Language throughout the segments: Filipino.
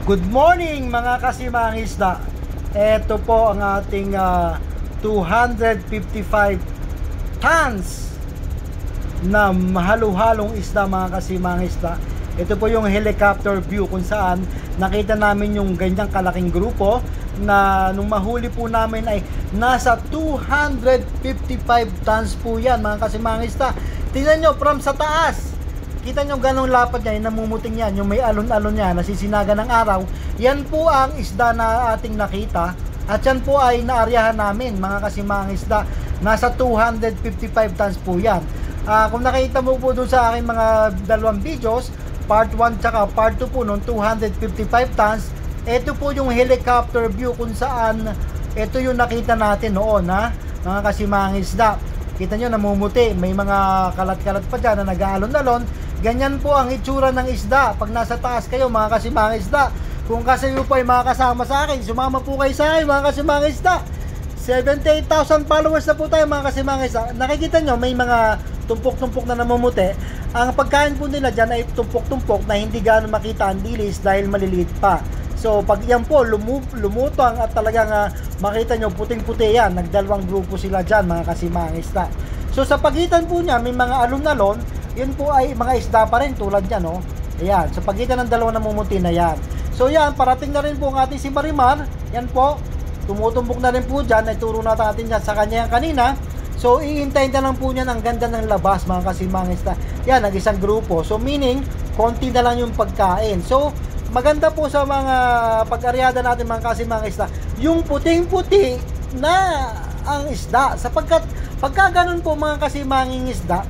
Good morning mga kasimangisda. Ito po ang ating 255 tons na halo-halong isda mga kasimangisda. Ito po yung helicopter view kung saan nakita namin yung ganyang kalaking grupo na nung mahuli po namin ay nasa 255 tons po yan mga kasimangisda. Tingnan nyo from sa taas. Kita nyo ganong lapad niya, yung namumuting yan, yung may alon-alon niya, nasisinaga ng araw. Yan po ang isda na ating nakita. At yan po ay naaryahan namin, mga kasimangisda. Nasa 255 tons po yan. Kung nakita mo po doon sa aking mga dalawang videos, part 1 tsaka part 2 po nung 255 tons, ito po yung helicopter view kung saan ito yung nakita natin noon, mga kasimangisda. Kita nyo, namumuti. May mga kalat-kalat pa dyan na nag-aalon-alon. Ganyan po ang itsura ng isda pag nasa taas kayo mga kasimangisda. Kung kasi nyo po ay makakasama sa akin, sumama po kayo sa akin mga kasimangisda. 78,000 followers na po tayo mga kasimangisda. Nakikita nyo may mga tumpok-tumpok na namumuti. Ang pagkain po nila dyan ay tumpok-tumpok na hindi gano'n makita ang dilis dahil maliliit pa. So pag yan po lumutang at talagang makita nyo puting-puti yan, nagdalawang grupo sila dyan mga kasimangisda. So sa pagitan po niya may mga alon-alon, yun po ay mga isda pa rin tulad yan, no? Ayan, sa pagitan ng dalawang namumuti na yan. So yan, parating na rin po ang ating si Marimar. Yan po, tumutumbok na rin po dyan. Naituro natin yan sa kanya yan kanina. So iintayin na lang po niyan ang ganda ng labas mga kasimangisda. Yan, nag-isang grupo. So meaning, konti na lang yung pagkain. So maganda po sa mga pag-aryada natin mga kasimangisda, yung puting-puti na ang isda. Sapagkat pagka ganun po mga kasimanging isda,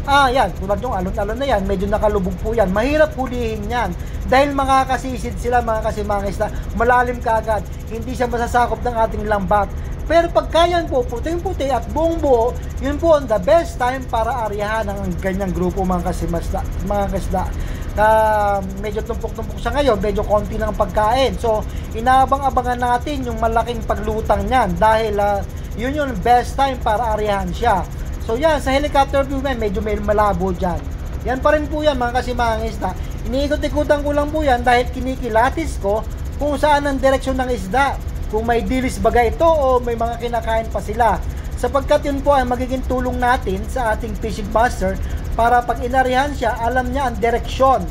yan, tulad yung alon-alon na yan, medyo nakalubog po yan. Mahirap hulihin yan. Dahil makakasisid sila mga kasimangisda, malalim kaagad. Hindi siya masasakop ng ating lambat. Pero pagka yan po, puting-puti at buong buo, yun po ang the best time para aryahan ang ganyang grupo mga kasimangisda. Medyo tumpok-tumpok siya ngayon, medyo konti lang pagkain. So, inaabang-abangan natin yung malaking paglutang niyan dahil yun yung best time para aryahan siya. So yan, sa helicopter view medyo may malabo dyan. Yan pa rin po yan mga kasimangisda. Iniikot-ikutan ko lang po yan dahil kinikilatis ko kung saan ang direksyon ng isda. Kung may dilis baga ito o may mga kinakain pa sila. Sapagkat yun po ay magiging tulong natin sa ating fishing master para pag inarihan siya, alam niya ang direksyon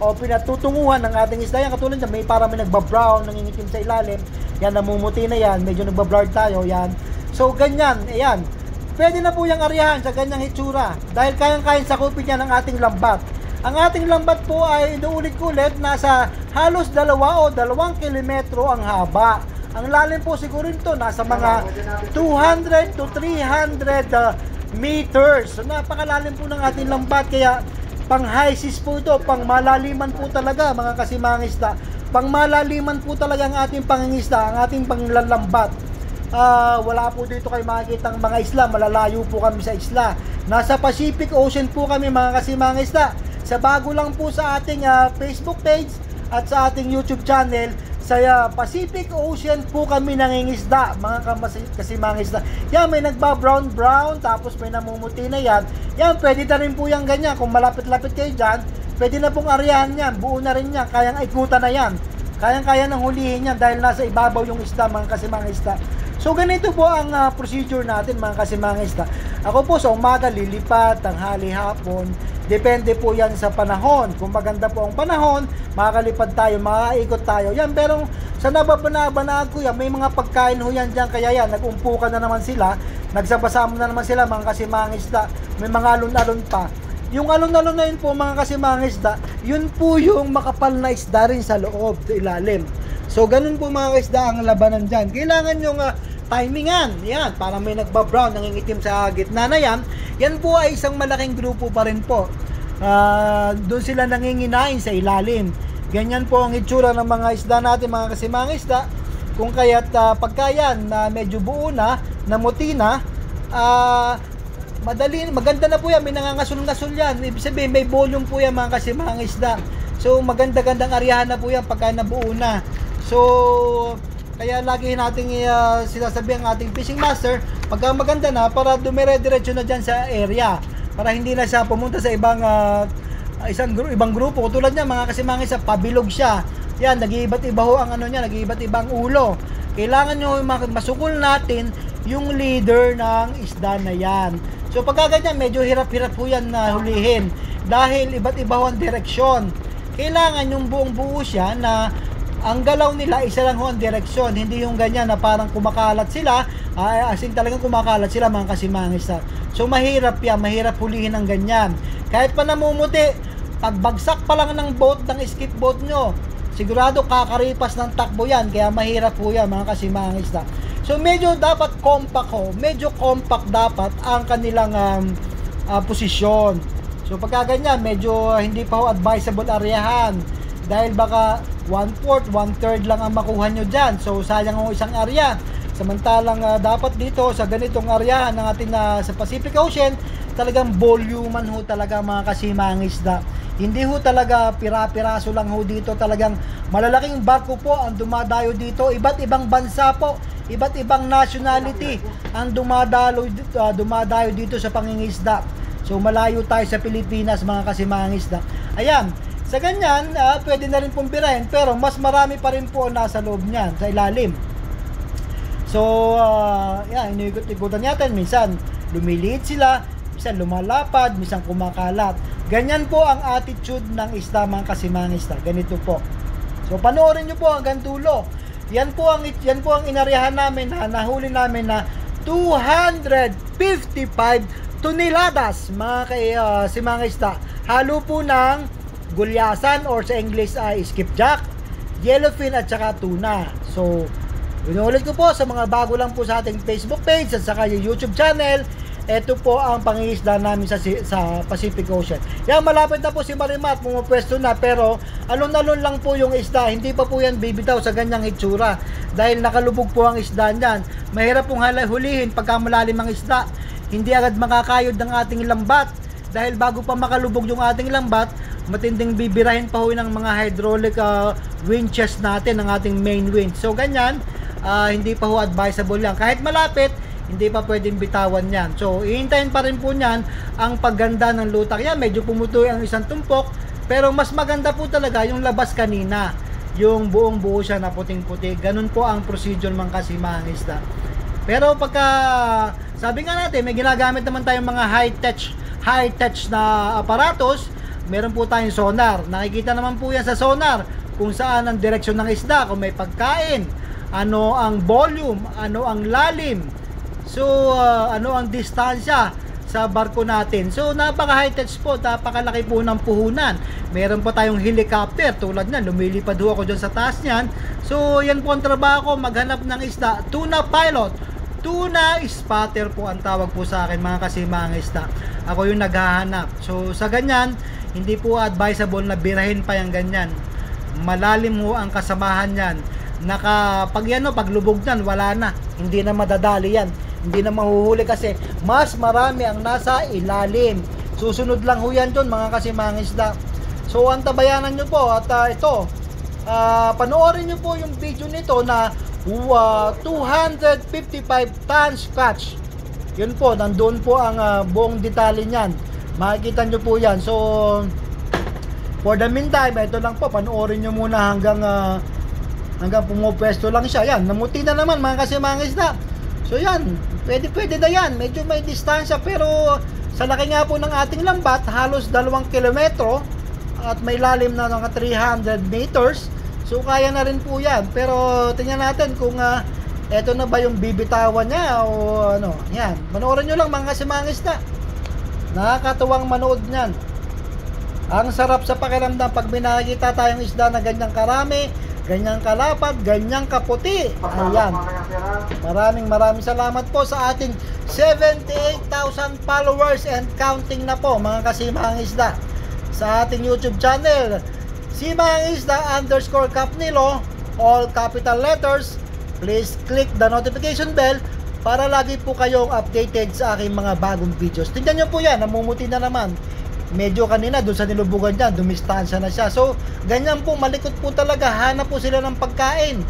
o pinatutunguhan ng ating isda. Yan katulad niya, may para may nagbabrown, nangingitim sa ilalim. Yan, namumuti na yan, medyo nagbablur tayo. Yan. So ganyan, ayan. Pwede na po yung aryahan sa ganyang hitsura dahil kayang-kayang sakupin niya ng ating lambat. Ang ating lambat po ay inuulit-ulit nasa halos 2 o 2 kilometro ang haba. Ang lalim po siguro nito nasa mga 200 to 300 meters. So napakalalim po ng ating lambat kaya pang high seas po ito, pang malaliman po talaga mga kasimangisda. Pang malaliman po talaga ang ating pangingisda, ang ating panglalambat. Wala po dito kayo makikitang mga isla, malalayo po kami sa isla. Nasa Pacific Ocean po kami mga kasimangisda. Sa bago lang po sa ating Facebook page at sa ating YouTube channel, sa Pacific Ocean po kami nangingisda mga kasimangisda. Yan, may nagba-brown tapos may namumuti na yan. Yan, pwede na rin po yan ganyan. Kung malapit-lapit kayo dyan, pwede na pong aryahan yan. Buo na rin yan, kayang ikutan na yan. Kayang-kaya ng hulihin yan dahil nasa ibabaw yung isda mga kasimangisda. So ganito po ang procedure natin mga kasimangisda. Ako po sa umaga lilipat, tanghali, hapon. Depende po yan sa panahon. Kung maganda po ang panahon, makakalipad tayo, makaikot tayo. Yan, pero sa nababanaan ko yan, may mga pagkain ho yan dyan. Kaya yan, nag-umpukan na naman sila. Nagsabasama na naman sila mga kasimangisda. May mga alon-alon pa. Yung alon-alon na yun po mga kasimangisda, yun po yung makapal na isda rin sa loob, sa ilalim. So ganun po mga isda ang labanan dyan. Kailangan yung timingan, yan, parang may nagbabrown, nangingitim sa gitna na yan. Yan po ay isang malaking grupo pa rin po. Doon sila nanginginain sa ilalim. Ganyan po ang itsura ng mga isda natin mga kasimangisda. Kung kaya't pagka yan medyo buo na, namuti na, maganda na po yan, may nangangasul-ngasul yan. Ibig sabihin may volume po yan mga kasimangisda. So maganda-gandang aryahan na po yan pagka nabuo na. So kaya lagi nating sinasabi ang ating fishing master pagka maganda na para dumire-diretso na dyan sa area para hindi na siya pumunta sa ibang ibang grupo. Tulad niya mga kasimangisda, pabilog siya. Yan, nag-iiba't iba ho ang ano niya, nag-iiba't ibang ulo. Kailangan nyo masukol natin yung leader ng isda na yan. So pagka ganyan, medyo hirap-hirap po yan na hulihin dahil iba't iba ho ang direksyon. Kailangan yung buong buo siya na ang galaw nila isa lang ho ang direksyon, hindi yung ganyan na parang kumakalat sila, as in talagang kumakalat sila mga kasimangis. So mahirap yan, mahirap hulihin ng ganyan. Kahit pa namumuti, pagbagsak pa lang ng boat, ng skip boat nyo, sigurado kakaripas ng takbo yan, kaya mahirap po yan mga kasimangis. So medyo dapat compact ho, medyo compact dapat ang kanilang posisyon. So pagka ganyan, medyo hindi pa ho advisable areahan dahil baka 1/4, 1/3 lang ang makuha nyo dyan. So sayang ho isang area. Samantalang dapat dito sa ganitong area ng ating sa Pacific Ocean, talagang voluman ho talaga mga kasimangis na. Hindi ho talaga pira-piraso lang ho dito, talagang malalaking barko po ang dumadayo dito, iba't ibang bansa po, iba't ibang nationality ang dumadayo dito sa pangingisda. So malayo tayo sa Pilipinas mga kasimangis na. Ayan, sa ganyan, pwede na rin pong birahin, pero mas marami pa rin po nasa loob niyan, sa ilalim. So, yan, inikot-ikutan natin. Minsan, lumiliit sila, minsan lumalapad, minsan kumakalat. Ganyan po ang attitude ng isda mga kasimangis na. Ganito po. So, panoorin nyo po hanggang dulo. Yan po ang inaryahan namin na nahuli namin na 255 toneladas mga kasimangis na. Halo po ng gulyasan or sa English ay skipjack, yellowfin at saka tuna. So, inuulit ko po sa mga bago lang po sa ating Facebook page at saka yung YouTube channel, ito po ang pangingisda namin sa Pacific Ocean. Yan, malapit na po si Marimar, pumupwesto na, pero alon-alon lang po yung isda. Hindi pa po yan bibitaw sa ganyang itsura dahil nakalubog po ang isda niyan. Mahirap pong hulihin pagka malalim ang isda. Hindi agad makakayod ng ating lambat dahil bago pa makalubog yung ating lambat, matinding bibirahin pa ho ng mga hydraulic winches natin, ng ating main winch. So ganyan, hindi pa ho advisable yan. Kahit malapit, hindi pa pwedeng bitawan yan. So ihintayin pa rin po niyan ang pagganda ng lutak. Yan, medyo pumutuloy ang isang tumpok, pero mas maganda po talaga yung labas kanina, yung buong buo siya na puting-puti. Ganun po ang procedure mga kasimangis na. Pero pagka, sabi nga natin, may ginagamit naman tayong mga high-tech na aparatos. Meron po tayong sonar. Nakikita naman po yan sa sonar kung saan ang direksyon ng isda, kung may pagkain, ano ang volume, ano ang lalim, so ano ang distansya sa barko natin. So napaka high-tech po, napakalaki po ng puhunan. Meron po tayong helicopter tulad niyan, lumilipad ho ako dyan sa taas niyan. So yan po ang trabaho ko, maghanap ng isda. Tuna pilot, tuna spotter po ang tawag po sa akin mga kasimangis na. Ako yung naghahanap. So sa ganyan, hindi po advisable na birahin pa yung ganyan. Malalim ho ang kasamahan yan. Pag paglubog yan, wala na. Hindi na madadali yan. Hindi na mahuhuli kasi mas marami ang nasa ilalim. Susunod lang ho yan dun mga kasimangis na. So antabayanan nyo po at ito, panoorin nyo po yung video nito na 255 tons catch. Yun po, nandun po ang buong detalye niyan. Makikita nyo po yan. So for the meantime, ito lang po, panoorin nyo muna hanggang pumupwesto lang siya. Yan, namuti na naman mga kasimangis na. So yan, pwede na yan. Medyo may distansya, pero sa laki nga po ng ating lambat, halos 2 kilometro at may lalim na ng 300 meters. So kaya na rin po yan. Pero tingnan natin kung eto na ba yung bibitawan niya o ano. Yan, panoorin nyo lang mga kasimangis na. Nakakatuwang manood niyan. Ang sarap sa pakiramdam pag binakita tayong isda na ganyang karami, ganyang kalapad, ganyang kaputi. Ayan. Maraming salamat po sa ating 78,000 followers and counting na po mga kasimangis-isda sa ating YouTube channel. Simangis_Capnilo, all capital letters. Please click the notification bell para lagi po kayong updated sa aking mga bagong videos. Tingnan nyo po yan, namumuti na naman. Medyo kanina doon sa nilubugan dyan, dumistansya na siya. So, ganyan po, malikot po talaga. Hanap po sila ng pagkain.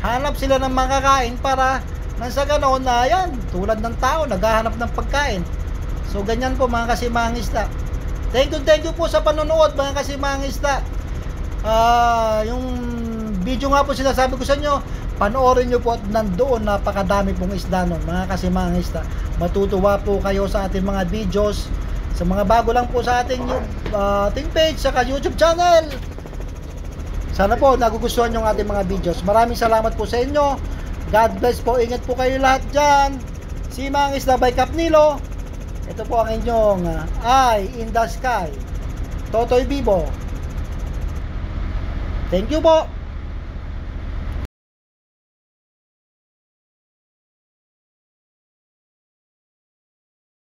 Hanap sila ng makakain para nang sa ganoon na yan, tulad ng tao, naghahanap ng pagkain. So, ganyan po mga kasimangis-isda. Thank you po sa panonood mga kasimangis-isda. Yung video nga po sinasabi ko sa inyo, panoorin nyo po at nandoon napakadami pong isda nun, mga kasimangista. Matutuwa po kayo sa ating mga videos. Sa mga bago lang po sa ating page, saka YouTube channel, sana po nagugustuhan yung ating mga videos. Maraming salamat po sa inyo. God bless po. Ingat po kayo lahat dyan. Si Mang Isda by Capnilo. Ito po ang inyong Eye in the Sky, Totoy Bibo. Thank you po.